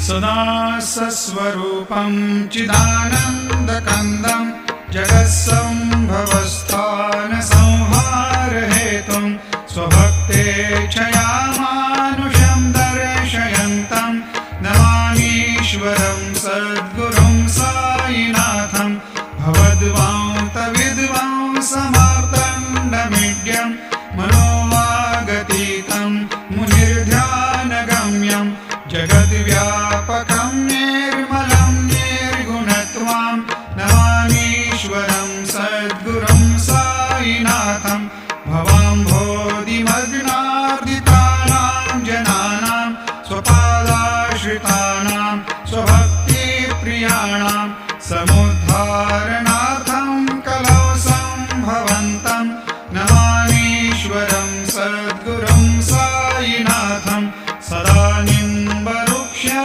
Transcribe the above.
सदा सस्वरूपं चिदानन्दकन्दं जगत्सम्भवस्थानसंहारहेतुं स्वभक्तेच्छयामानुषं दर्शयन्तं नमामीश्वरं सद्गुरुं साईनाथं भवद्वान्तविद्वांसमार्तण्डमीड्यं मनोवागतीतं मुनिर्ध्यानगम्यं जगद्व्यापकं निर्मलं निर्गुणत्वं